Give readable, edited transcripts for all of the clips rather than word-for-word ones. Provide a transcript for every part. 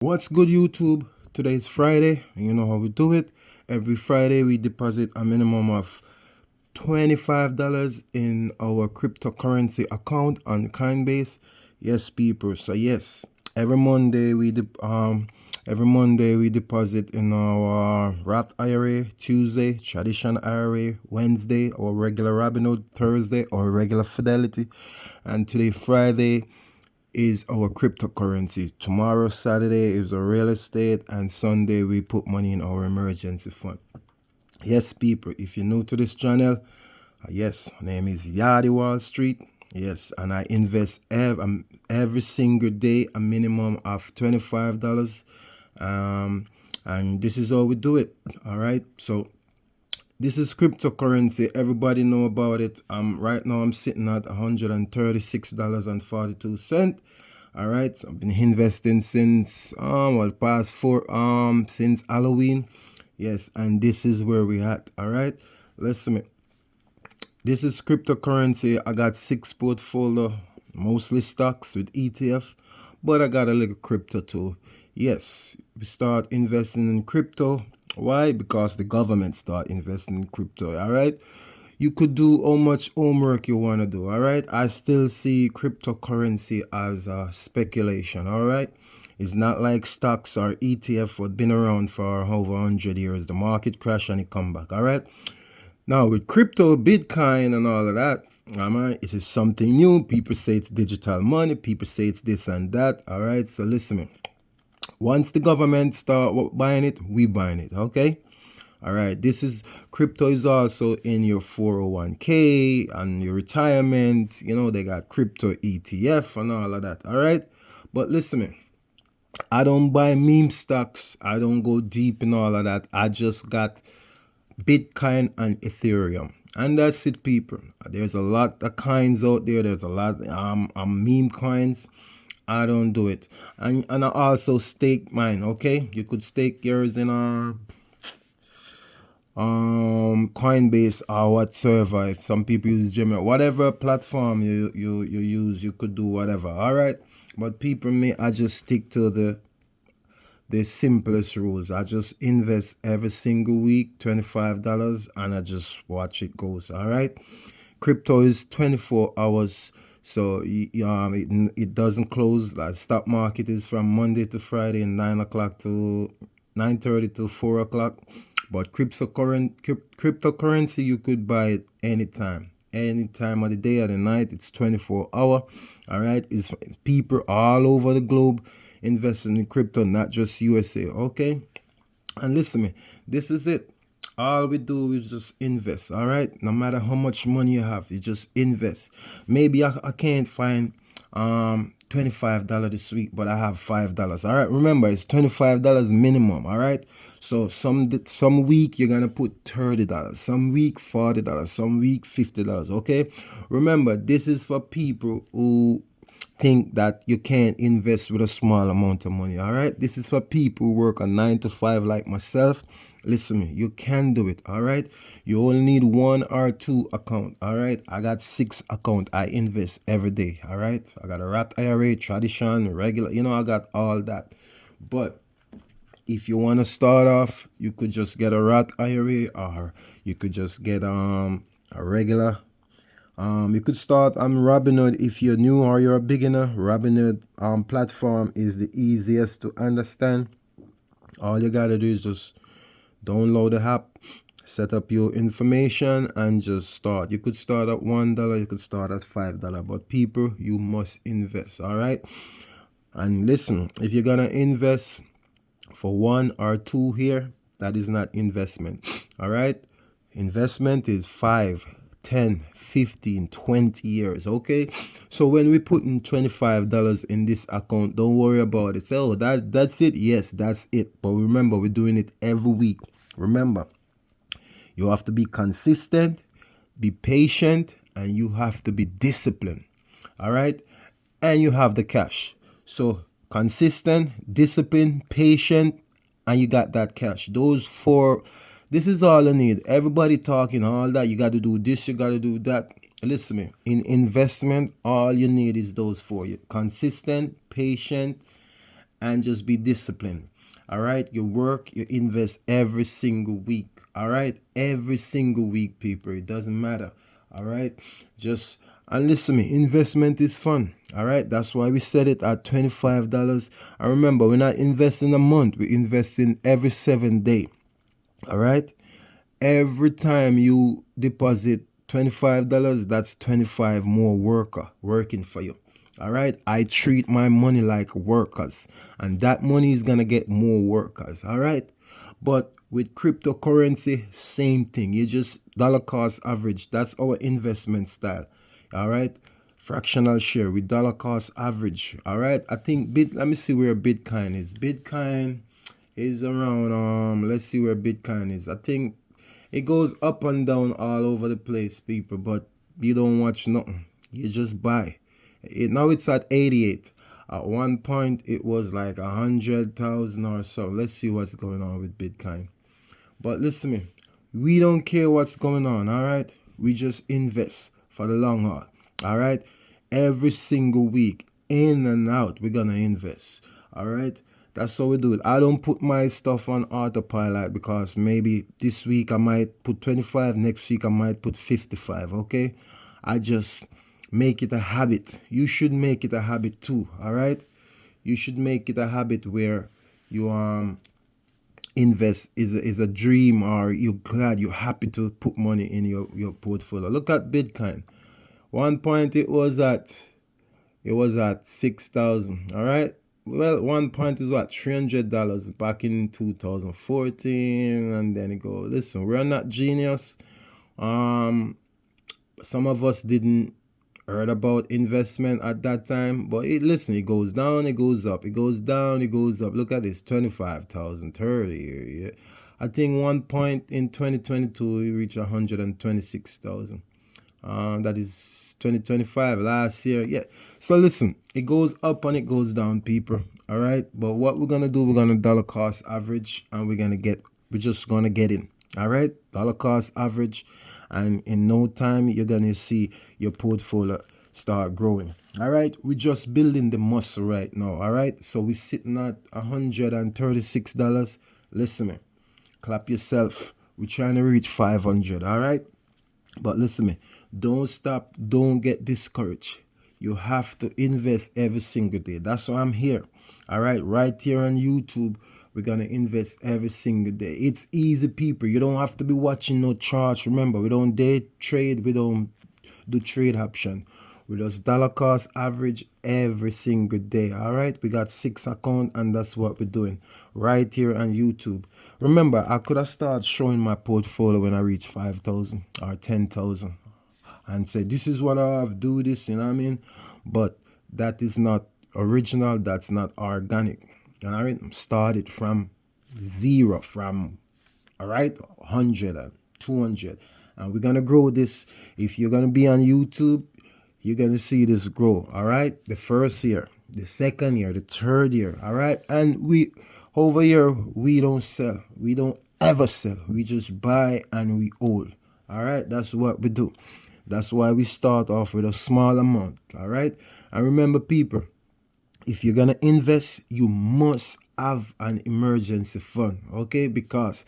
What's good, YouTube? Today is Friday, and you know how we do it. Every Friday, we deposit a minimum of $25 in our cryptocurrency account on Coinbase. Yes, people. So yes, every Monday we deposit in our Roth IRA. Tuesday, traditional IRA. Wednesday, our regular Robinhood. Thursday, our regular Fidelity, and today, Friday, is our cryptocurrency. Tomorrow, Saturday, is our real estate, and Sunday we put money in our emergency fund. Yes, people, if you're new to this channel, yes, my name is Yardi Wall Street. Yes, and I invest every single day a minimum of $25. And this is how we do it. All right, so this is cryptocurrency. Everybody know about it. Right now I'm sitting at $136.42. All right, so I've been investing since past since Halloween. Yes, and this is where we at. All right, listen. This is cryptocurrency. I got 6 portfolio, mostly stocks with ETF, but I got a little crypto too. Yes, we start investing in crypto. Why? Because the government start investing in crypto. All right. You could do how much homework you want to do. All right. I still see cryptocurrency as a speculation. All right. It's not like stocks or ETF what been around for over 100 years. The market crash and it come back. All right. Now with crypto, Bitcoin and all of that, it is something new. People say it's digital money. People say it's this and that. All right. So listen, once the government start buying it, we buying it. Okay. All right. This is crypto is also in your 401k and your retirement. You know, they got crypto ETF and all of that. All right. But listen, I don't buy meme stocks. I don't go deep in all of that. I just got Bitcoin and Ethereum. And that's it, people. There's a lot of coins out there. There's a lot meme coins. I don't do it. And I also stake mine, okay? You could stake yours in Coinbase or whatsoever. If some people use Gemini, whatever platform you use, you could do whatever. All right. But people, I just stick to the simplest rules. I just invest every single week $25 and I just watch it goes. All right. Crypto is 24 hours. So it doesn't close. Like stock market is from Monday to Friday, 9 o'clock to 9:30 to 4 o'clock. But cryptocurrency, you could buy it anytime. Any time of the day or the night. It's 24 hour. All right. It's people all over the globe investing in crypto, not just USA. Okay. And listen me, this is it. All we do is just invest. All right. No matter how much money you have, you just invest. Maybe I can't find $25 this week, but I have $5. All right. Remember, it's $25 minimum. All right. So some week you're gonna put $30, some week $40, some week $50. Okay. Remember, this is for people who think that you can't invest with a small amount of money. All right. This is for people who work a 9 to 5 like myself. Listen, me, you can do it. All right. You only need 1 or 2 account. All right. I got 6 account. I invest every day. All right. I got a Roth IRA, tradition, regular. You know, I got all that. But if you want to start off, you could just get a Roth IRA, or you could just get a regular. You could start on Robinhood if you're new or you're a beginner. Robinhood platform is the easiest to understand. All you gotta do is just download the app, set up your information, and just start. You could start at $1, you could start at $5, but people, you must invest. All right. And listen, if you're gonna invest for 1 or 2 here, that is not investment. All right. Investment is 5, 10, 15, 20 years. Okay. So when we put in $25 in this account, don't worry about it. So that's it. Yes, that's it. But remember, we're doing it every week. Remember, you have to be consistent, be patient, and you have to be disciplined. All right. And you have the cash. So consistent, disciplined, patient, and you got that cash. Those 4. This is all I need. Everybody talking all that. You got to do this. You got to do that. Listen me. In investment, all you need is those 4. You're consistent, patient, and just be disciplined. All right, you work, you invest every single week. All right, every single week, people. It doesn't matter. All right, just and listen to me. Investment is fun. All right, that's why we set it at $25. And remember, we're not investing a month. We're investing every 7 day. All right, every time you deposit $25, that's 25 more worker working for you. All right, I treat my money like workers, and that money is gonna get more workers. All right, but with cryptocurrency, same thing. You just dollar cost average. That's our investment style. All right, fractional share with dollar cost average. All right, I think let me see where Bitcoin is. Bitcoin is around let's see where Bitcoin is. I think it goes up and down all over the place, people, but you don't watch nothing. You just buy. Now it's at 88. At one point it was like 100,000 or so. Let's see what's going on with Bitcoin. But listen to me, we don't care what's going on, all right? We just invest for the long haul, all right? Every single week, in and out, we're gonna invest, all right? That's how we do it. I don't put my stuff on autopilot because maybe this week I might put 25, next week I might put 55, okay? I just make it a habit. You should make it a habit too, all right? You should make it a habit where you invest is a dream, or you're glad, you're happy to put money in your portfolio. Look at Bitcoin. One point it was at 6,000. All right, well, one point is what, $300 back in 2014, and then it go. Listen, we're not genius. Some of us didn't heard about investment at that time, but listen, it goes down, it goes up, it goes down, it goes up. Look at this, 25,000, 30. Yeah. I think one point in 2022 we reached 126,000. That is 2025, last year. Yeah. So listen, it goes up and it goes down, people. All right. But what we're gonna do, we're gonna dollar cost average, and we're just gonna get in. All right, dollar cost average, and in no time you're gonna see your portfolio start growing. All right, we're just building the muscle right now. All right, so we're sitting at $136. Listen me, clap yourself. We're trying to reach 500. All right, but listen me, don't stop, don't get discouraged. You have to invest every single day. That's why I'm here. All right, right here on YouTube, we're gonna invest every single day. It's easy, people. You don't have to be watching no charts. Remember, we don't day trade, we don't do trade option. We just dollar cost average every single day. All right, we got 6 accounts, and that's what we're doing right here on YouTube. Remember, I could have started showing my portfolio when I reach 5,000 or 10,000 and say, this is what I have, do this, you know what I mean? But that is not original, that's not organic. All right, started from zero, from, all right, 100 and 200, and we're gonna grow this. If you're gonna be on YouTube, you're gonna see this grow. All right, the first year, the second year, the third year. All right, and we over here, we don't sell, we don't ever sell, we just buy and we hold. All right, that's what we do. That's why we start off with a small amount. All right, and remember, people, if you're gonna invest, you must have an emergency fund, okay? Because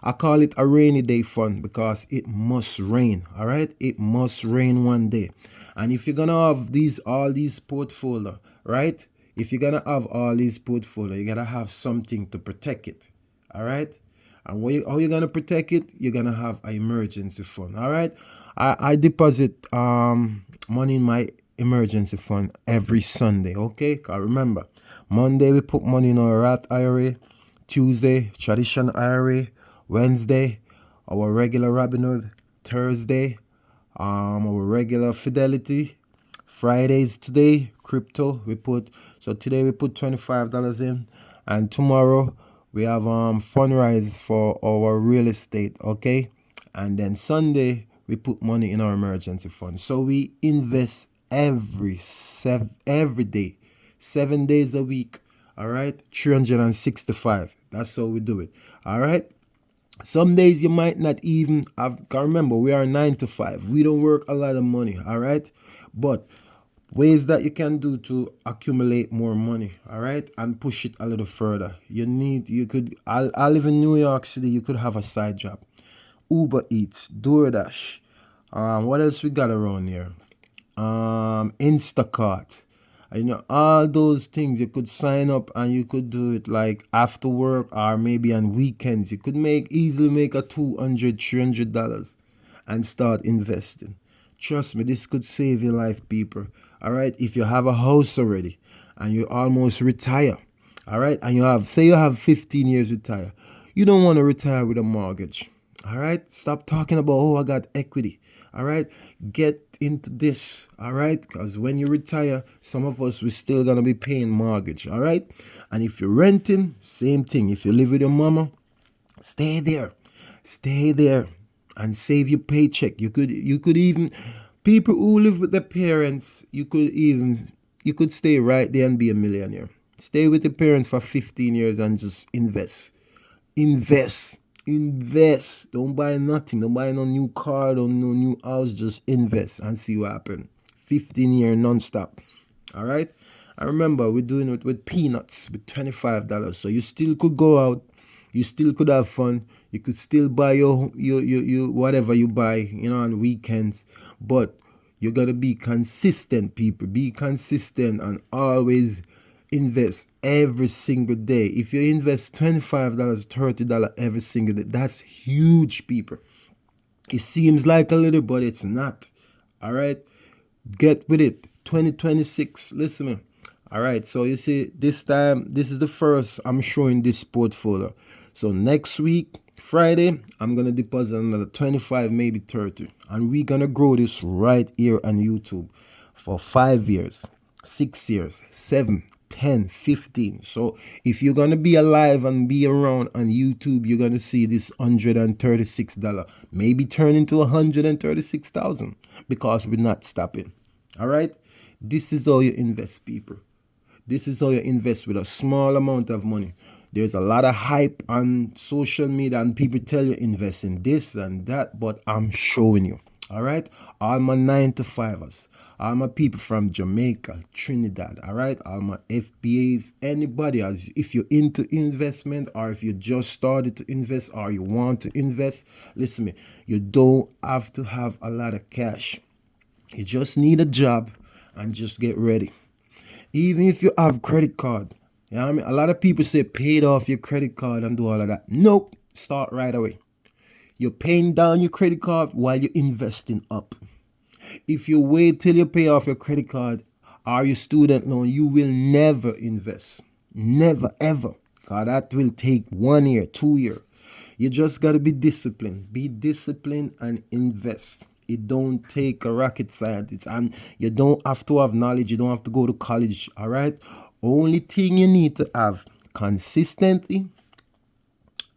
I call it a rainy day fund, because it must rain. All right, it must rain one day. And if you're gonna have all these portfolio, right? If you're gonna have all these portfolio, you gotta have something to protect it. All right, and how you gonna protect it? You're gonna have an emergency fund. All right, I deposit money in my emergency fund every Sunday. Okay, cause remember, Monday we put money in our Roth IRA, Tuesday traditional IRA, Wednesday our regular Robinhood, Thursday our regular Fidelity, Fridays today crypto we put. So today we put $25 in, and tomorrow we have fundraise for our real estate. Okay, and then Sunday we put money in our emergency fund. So we invest every day, 7 days a week. All right, 365. That's how we do it. All right, some days you might not even have. Remember, we are 9 to 5. We don't work a lot of money. All right, but Ways that you can do to accumulate more money, all right, and push it a little further. I live in New York City. You could have a side job. Uber Eats, DoorDash. What else we got around here? Instacart. All those things you could sign up and you could do it like after work or maybe on weekends. You could easily make a $200-$300 and start investing. Trust me, this could save your life, people. All right, if you have a house already and you almost retire, all right, and you have 15 years retire, you don't want to retire with a mortgage. All right, stop talking about, oh, I got equity. All right, get into this. All right, because when you retire, some of us we're still gonna be paying mortgage. All right, and if you're renting, same thing. If you live with your mama, stay there, and save your paycheck. You could even, people who live with their parents, you could stay right there and be a millionaire. Stay with your parents for 15 years and just invest. Don't buy nothing. Don't buy no new car, no new house. Just invest and see what happens. 15 years non-stop. All right. I remember we're doing it with peanuts with $25. So you still could go out. You still could have fun. You could still buy your whatever you buy, on weekends. But you gotta be consistent, people. Be consistent and always invest every single day. If you invest $25, $30 every single day, that's huge, people. It seems like a little, but it's not. All right, get with it. 2026. Listen, man. All right, so you see, this time, this is the first I'm showing this portfolio. So next week, Friday, I'm gonna deposit another 25, maybe 30, and we're gonna grow this right here on YouTube for 5 years, 6 years, 7, 10, 15. So if you're gonna be alive and be around on YouTube, you're gonna see this $136 maybe turn into 136,000 because we're not stopping. All right, this is how you invest, people. This is how you invest with a small amount of money. There's a lot of hype on social media and people tell you invest in this and that, but I'm showing you. All right, all my 9-to-5ers, all my people from Jamaica, Trinidad, all right, all my FBAs, anybody else, if you're into investment or if you just started to invest or you want to invest, listen to me, you don't have to have a lot of cash. You just need a job and just get ready. Even if you have credit card, you know what I mean? A lot of people say paid off your credit card and do all of that. Nope, start right away. You're paying down your credit card while you're investing up. If you wait till you pay off your credit card or your student loan, you will never invest. Never, ever. Because that will take 1 year, 2 years. You just got to be disciplined. Be disciplined and invest. It don't take a rocket scientist, and you don't have to have knowledge. You don't have to go to college. All right. Only thing you need to have consistently.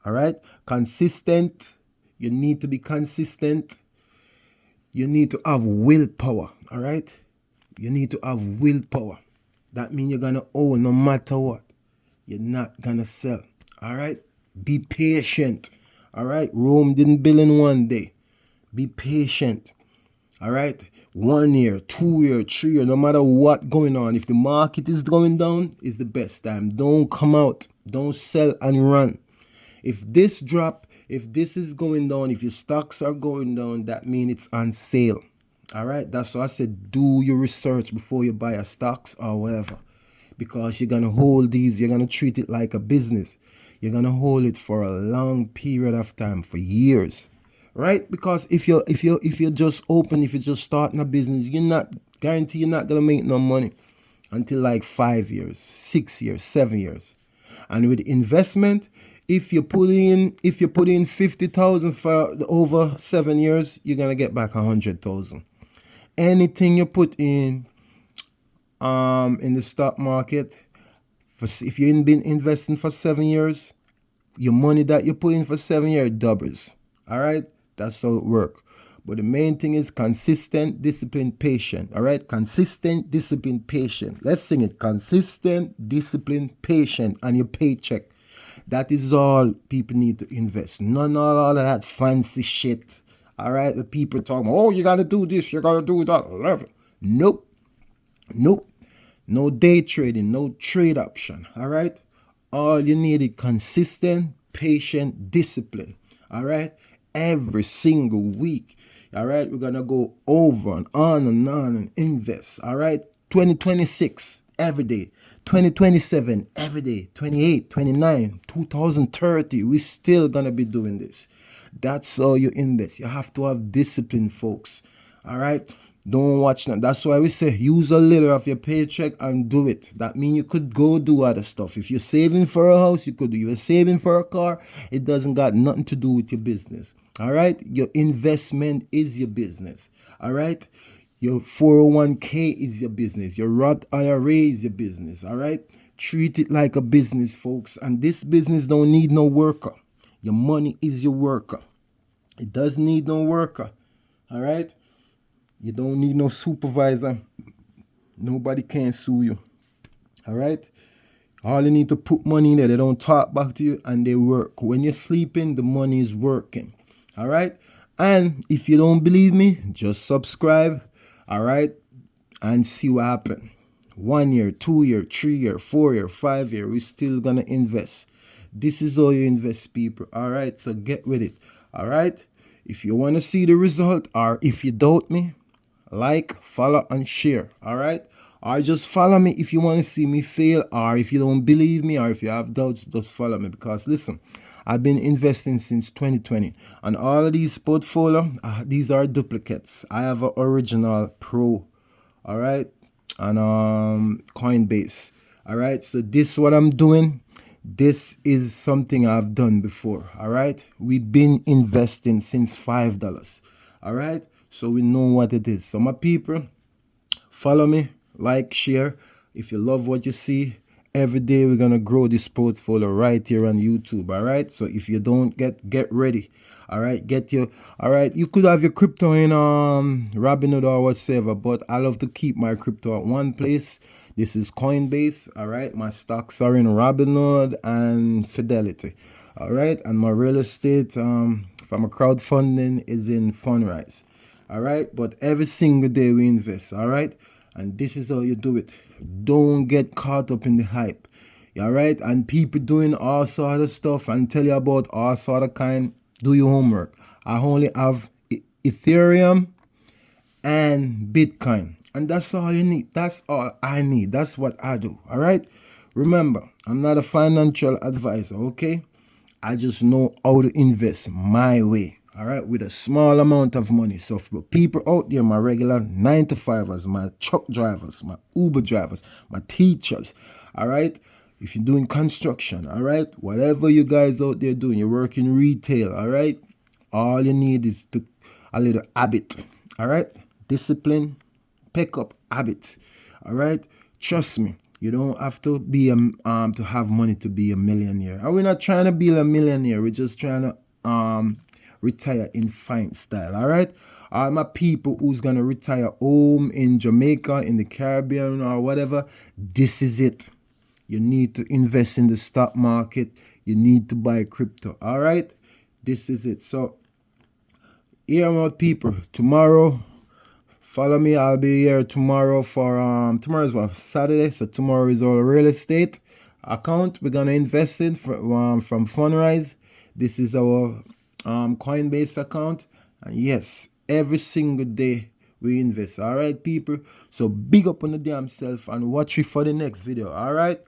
All right. Consistent. You need to be consistent. You need to have willpower. All right. You need to have willpower. That means you're gonna own no matter what. You're not gonna sell. All right. Be patient. All right. Rome didn't build in one day. Be patient. All right. 1 year, 2 year, 3 year, no matter what going on. If the market is going down, it's the best time. Don't come out. Don't sell and run. If this drop, if this is going down, if your stocks are going down, that means it's on sale. All right. That's why I said do your research before you buy a stocks or whatever. Because you're going to hold these, you're going to treat it like a business. You're going to hold it for a long period of time, for years. Right? Because if you're just open, if you're just starting a business, you're not guaranteed you're not gonna make no money until like 5 years, 6 years, 7 years. And with investment, if you put in 50,000 for over 7 years, you're gonna get back 100,000. Anything you put in the stock market, if you've been investing for 7 years, your money that you put in for 7 years doubles. All right. That's how it works. But the main thing is consistent, disciplined, patient. All right? Consistent, disciplined, patient. Let's sing it. Consistent, disciplined, patient, and your paycheck. That is all people need to invest. None of all of that fancy shit. All right? The people talking, oh, you got to do this, you got to do that. Nope. Nope. No day trading, no trade option. All right. All you need is consistent, patient discipline. All right. Every single week. All right. We're going to go over and on and invest. All right. 2026 every day. 2027 every day. 28, 29, 2030. We're still going to be doing this. That's how you invest. You have to have discipline, folks. All right. Don't watch that. That's why we say use a little of your paycheck and do it. That means you could go do other stuff. If you're saving for a house, you could do. You're saving for a car, it doesn't got nothing to do with your business. All right. Your investment is your business. All right. Your 401k is your business. Your Roth IRA is your business. All right. Treat it like a business, folks. And this business don't need no worker. Your money is your worker. It doesn't need no worker. All right. You don't need no supervisor. Nobody can sue you. All right. All you need to put money in there. They don't talk back to you and they work. When you're sleeping, the money is working. All right. And if you don't believe me, just subscribe. All right. And see what happens. 1 year, 2 year, 3 year, 4 year, 5 year. We're still going to invest. This is how you invest, people. All right. So get with it. All right. If you want to see the result or if you doubt me, like, follow, and share. All right. Or just follow me if you want to see me fail, or if you don't believe me, or if you have doubts, just follow me. Because listen, I've been investing since 2020, and all of these portfolio, these are duplicates. I have an original pro, all right, and Coinbase. All right. So this what I'm doing. This is something I've done before. All right. We've been investing since $5. All right. So we know what it is. So my people, follow me, like, share. If you love what you see, every day we're going to grow this portfolio right here on YouTube. All right. So if you don't get ready. All right. All right. You could have your crypto in Robinhood or whatever, but I love to keep my crypto at one place. This is Coinbase. All right. My stocks are in Robinhood and Fidelity. All right. And my real estate from a crowdfunding is in Fundrise. All right. But every single day we invest. All right. And this is how you do it. Don't get caught up in the hype. All right. And people doing all sort of stuff and tell you about all sort of kind. Do your homework. I only have Ethereum and Bitcoin. And that's all you need. That's all I need. That's what I do. All right. Remember, I'm not a financial advisor. Okay. I just know how to invest my way. All right, with a small amount of money. So for people out there, my regular 9-to-5ers, my truck drivers, my Uber drivers, my teachers, all right, if you're doing construction, all right, whatever you guys out there doing, you're working retail, all right, all you need is a little habit, all right, discipline, pick up habit, all right, trust me. You don't have to be to have money to be a millionaire. And we're not trying to be a millionaire. We're just trying to retire in fine style. All right. All my people who's gonna retire home in Jamaica, in the Caribbean, or whatever. This is it. You need to invest in the stock market. You need to buy crypto. All right. This is it. So here, my people. Tomorrow. Follow me. I'll be here tomorrow for tomorrow is what, Saturday. So tomorrow is our real estate account. We're gonna invest in from Fundrise. This is our Coinbase account. And yes, every single day we invest. All right, people. So big up on the damn self and watch it for the next video. All right.